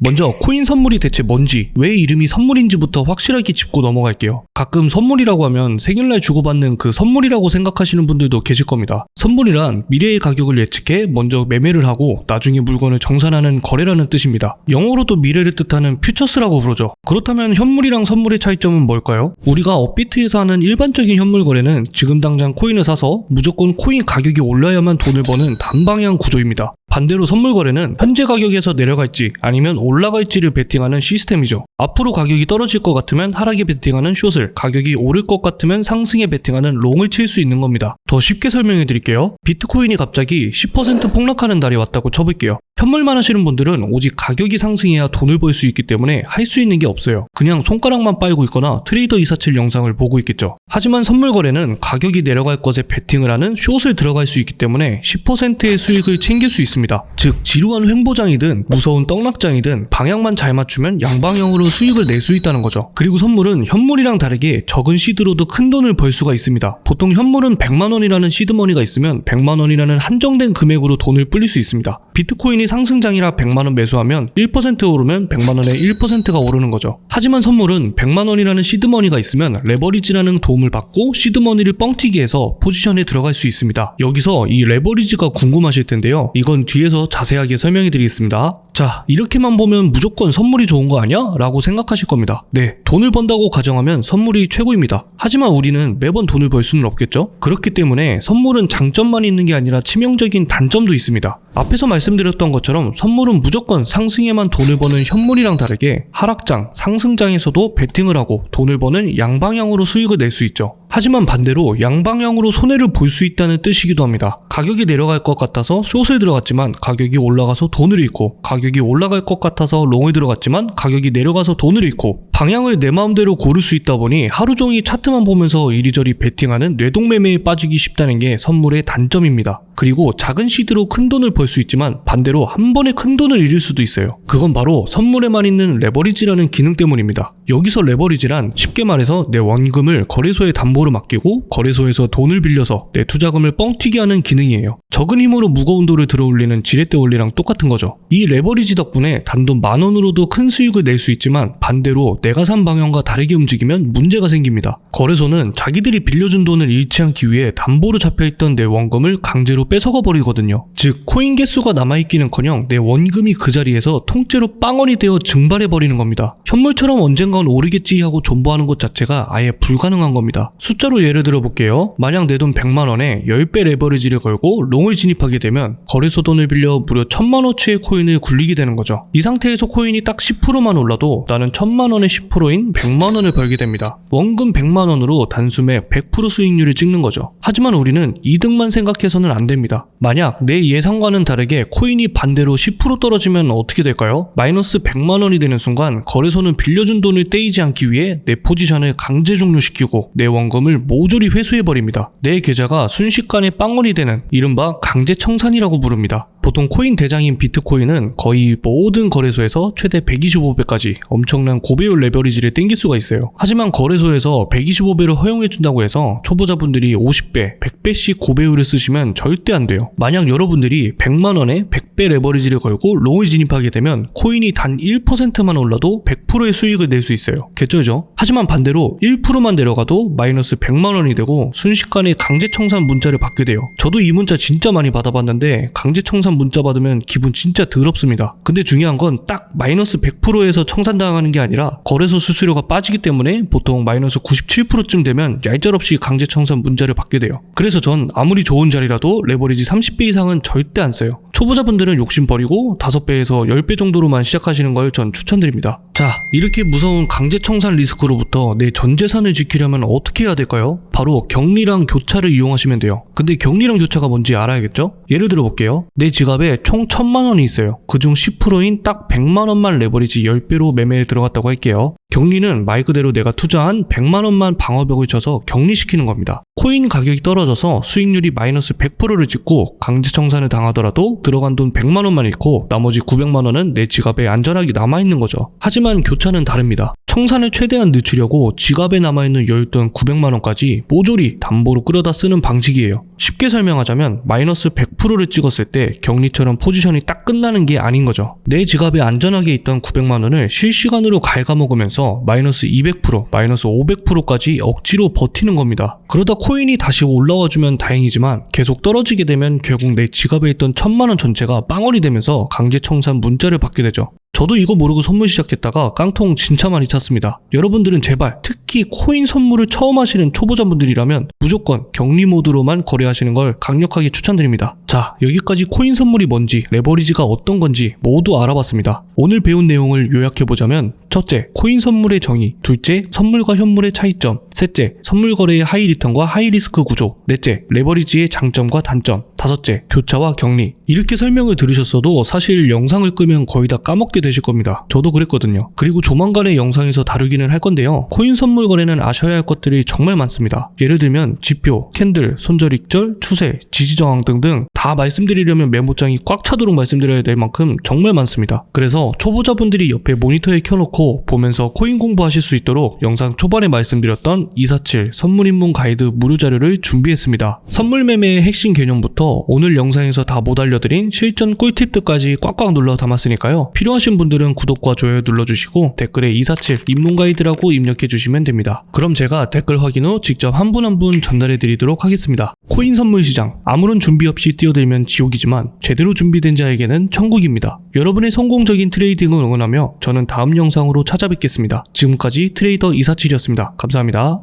먼저 코인 선물이 대체 뭔지, 왜 이름이 선물인지부터 확실하게 짚고 넘어갈게요. 가끔 선물이라고 하면 생일날 주고받는 그 선물이라고 생각하시는 분들도 계실 겁니다. 선물이란 미래의 가격을 예측해 먼저 매매를 하고 나중에 물건을 정산하는 거래라는 뜻입니다. 영어로도 미래를 뜻하는 퓨처스라고 부르죠. 그렇다면 현물이랑 선물의 차이점은 뭘까요? 우리가 업비트에서 하는 일반적인 현물 거래는 지금 당장 코인을 사서 무조건 코인 가격이 올라야만 돈을 버는 단방향 구조입니다. 반대로 선물 거래는 현재 가격에서 내려갈지 아니면 올라갈지를 베팅하는 시스템이죠. 앞으로 가격이 떨어질 것 같으면 하락에 베팅하는 숏을, 가격이 오를 것 같으면 상승에 베팅하는 롱을 칠 수 있는 겁니다. 더 쉽게 설명해 드릴게요. 비트코인이 갑자기 10% 폭락하는 날이 왔다고 쳐볼게요. 현물만 하시는 분들은 오직 가격이 상승해야 돈을 벌 수 있기 때문에 할 수 있는 게 없어요. 그냥 손가락만 빨고 있거나 트레이더 247 영상을 보고 있겠죠. 하지만 선물 거래는 가격이 내려갈 것에 베팅을 하는 숏을 들어갈 수 있기 때문에 10%의 수익을 챙길 수 있습니다. 즉 지루한 횡보장이든 무서운 떡락장이든 방향만 잘 맞추면 양방향으로 수익을 낼 수 있다는 거죠. 그리고 선물은 현물이랑 다르게 적은 시드로도 큰 돈을 벌 수가 있습니다. 보통 현물은 100만원이라는 시드머니가 있으면 100만원이라는 한정된 금액으로 돈을 불릴 수 있습니다. 비트코인이 상승장이라 100만원 매수하면 1% 오르면 100만원에 1%가 오르는 거죠. 하지만 선물은 100만원이라는 시드머니가 있으면 레버리지라는 도움을 받고 시드머니를 뻥튀기 해서 포지션에 들어갈 수 있습니다. 여기서 이 레버리지가 궁금하실 텐데요. 이건 뒤에서 자세하게 설명해 드리겠습니다. 자, 이렇게만 보면 무조건 선물이 좋은 거 아니야? 라고 생각하실 겁니다. 네, 돈을 번다고 가정하면 선물이 최고입니다. 하지만 우리는 매번 돈을 벌 수는 없겠죠? 그렇기 때문에 선물은 장점만 있는 게 아니라 치명적인 단점도 있습니다. 앞에서 말씀드렸던 것처럼 선물은 무조건 상승에만 돈을 버는 현물이랑 다르게 하락장, 상승장에서도 베팅을 하고 돈을 버는 양방향으로 수익을 낼 수 있죠. 하지만 반대로 양방향으로 손해를 볼 수 있다는 뜻이기도 합니다. 가격이 내려갈 것 같아서 숏을 들어갔지만 가격이 올라가서 돈을 잃고, 가격이 올라갈 것 같아서 롱을 들어갔지만 가격이 내려가서 돈을 잃고, 방향을 내 마음대로 고를 수 있다 보니 하루 종일 차트만 보면서 이리저리 베팅하는 뇌동매매에 빠지기 쉽다는 게 선물의 단점입니다. 그리고 작은 시드로 큰 돈을 벌 수 있지만 반대로 한 번에 큰 돈을 잃을 수도 있어요. 그건 바로 선물에만 있는 레버리지라는 기능 때문입니다. 여기서 레버리지란 쉽게 말해서 내 원금을 거래소에 담보로 맡기고 거래소에서 돈을 빌려서 내 투자금을 뻥튀기 하는 기능이에요. 적은 힘으로 무거운 돌을 들어올리는 지렛대 원리랑 똑같은 거죠. 이 레버리지 덕분에 단돈 10,000원으로도 큰 수익을 낼 수 있지만 반대로 내가 산 방향과 다르게 움직이면 문제가 생깁니다. 거래소는 자기들이 빌려준 돈을 잃지 않기 위해 담보로 잡혀있던 내 원금을 강제로 뺏어가 버리거든요. 즉 코인 개수가 남아있기는커녕 내 원금이 그 자리에서 통째로 빵원이 되어 증발해버리는 겁니다. 현물처럼 언젠간 오르겠지 하고 존버하는 것 자체가 아예 불가능한 겁니다. 숫자로 예를 들어 볼게요. 만약 내 돈 100만원에 10배 레버리지를 걸고 롱을 진입하게 되면 거래소 돈을 빌려 무려 1000만원어치의 코인을 굴리게 되는 거죠. 이 상태에서 코인이 딱 10%만 올라도 나는 1000만원의 10%인 100만원을 벌게 됩니다. 원금 100만원으로 단숨에 100% 수익률을 찍는 거죠. 하지만 우리는 이득만 생각해서는 안 됩니다. 만약 내 예상과는 다르게 코인이 반대로 10% 떨어지면 어떻게 될까요? 마이너스 100만원이 되는 순간 거래소는 빌려준 돈을 떼이지 않기 위해 내 포지션을 강제 종료시키고 내 원금을 모조리 회수해버립니다. 내 계좌가 순식간에 빵원이 되는 이른바 강제 청산이라고 부릅니다. 보통 코인 대장인 비트코인은 거의 모든 거래소에서 최대 125배까지 엄청난 고배율 레버리지를 땡길 수가 있어요. 하지만 거래소에서 125배를 허용해준다고 해서 초보자분들이 50배, 100배씩 고배율을 쓰시면 절대 안 돼요. 만약 여러분들이 100만원에 100배 레버리지를 걸고 롱을 진입하게 되면 코인이 단 1%만 올라도 100%의 수익을 낼 수 있어요. 개쩔죠? 하지만 반대로 1%만 내려가도 마이너스 100만원이 되고 순식간에 강제 청산 문자를 받게 돼요. 저도 이 문자 진짜 많이 받아봤는데 강제 청산 문자 받으면 기분 진짜 더럽습니다. 근데 중요한 건 딱 마이너스 100%에서 청산당하는 게 아니라 거래소 수수료가 빠지기 때문에 보통 마이너스 97%쯤 되면 얄짤없이 강제 청산 문자를 받게 돼요. 그래서 전 아무리 좋은 자리라도 레버리지 30배 이상은 절대 안 써요. 초보자분들은 욕심 버리고 5배에서 10배 정도로만 시작하시는 걸 전 추천드립니다. 자, 이렇게 무서운 강제 청산 리스크로부터 내 전 재산을 지키려면 어떻게 해야 될까요? 바로 격리랑 교차를 이용하시면 돼요. 근데 격리랑 교차가 뭔지 알아야겠죠? 예를 들어 볼게요. 내 지갑에 총 1000만원이 있어요. 그중 10%인 딱 100만원만 레버리지 10배로 매매에 들어갔다고 할게요. 격리는 말 그대로 내가 투자한 100만원만 방어벽을 쳐서 격리시키는 겁니다. 코인 가격이 떨어져서 수익률이 마이너스 100%를 찍고 강제 청산을 당하더라도 들어간 돈 100만원만 잃고 나머지 900만원은 내 지갑에 안전하게 남아있는 거죠. 하지만 교차는 다릅니다. 청산을 최대한 늦추려고 지갑에 남아있는 여윳돈 900만원까지 모조리 담보로 끌어다 쓰는 방식이에요. 쉽게 설명하자면 마이너스 100%를 찍었을 때 격리처럼 포지션이 딱 끝나는 게 아닌 거죠. 내 지갑에 안전하게 있던 900만원을 실시간으로 갉아먹으면서 마이너스 200%, 마이너스 500%까지 억지로 버티는 겁니다. 그러다 코인이 다시 올라와주면 다행이지만 계속 떨어지게 되면 결국 내 지갑에 있던 1000만원 전체가 빵원이 되면서 강제 청산 문자를 받게 되죠. 저도 이거 모르고 선물 시작했다가 깡통 진짜 많이 찼습니다. 여러분들은 제발 특히 코인 선물을 처음 하시는 초보자분들이라면 무조건 격리 모드로만 거래하시는 걸 강력하게 추천드립니다. 자, 여기까지 코인 선물이 뭔지, 레버리지가 어떤 건지 모두 알아봤습니다. 오늘 배운 내용을 요약해보자면 첫째, 코인 선물의 정의. 둘째, 선물과 현물의 차이점. 셋째, 선물 거래의 하이 리턴과 하이 리스크 구조. 넷째, 레버리지의 장점과 단점. 다섯째, 교차와 격리. 이렇게 설명을 들으셨어도 사실 영상을 끄면 거의 다 까먹게 되실 겁니다. 저도 그랬거든요. 그리고 조만간에 영상에서 다루기는 할 건데요. 코인 선물 거래는 아셔야 할 것들이 정말 많습니다. 예를 들면 지표, 캔들, 손절익절, 추세, 지지저항 등등 다 말씀드리려면 메모장이 꽉 차도록 말씀드려야 될 만큼 정말 많습니다. 그래서 초보자분들이 옆에 모니터에 켜놓고 보면서 코인 공부하실 수 있도록 영상 초반에 말씀드렸던 247 선물 입문 가이드 무료 자료를 준비했습니다. 선물 매매의 핵심 개념부터 오늘 영상에서 다 못 알려드린 실전 꿀팁들까지 꽉꽉 눌러 담았으니까요. 필요하신 분들은 구독과 좋아요 눌러주시고 댓글에 247 입문 가이드라고 입력해주시면 됩니다. 그럼 제가 댓글 확인 후 직접 한 분 한 분 전달해드리도록 하겠습니다. 코인 선물 시장, 아무런 준비 없이 뛰어들면 지옥이지만 제대로 준비된 자에게는 천국입니다. 여러분의 성공적인 트레이딩을 응원하며 저는 다음 영상으로 찾아뵙겠습니다. 지금까지 트레이더 247이었습니다. 감사합니다.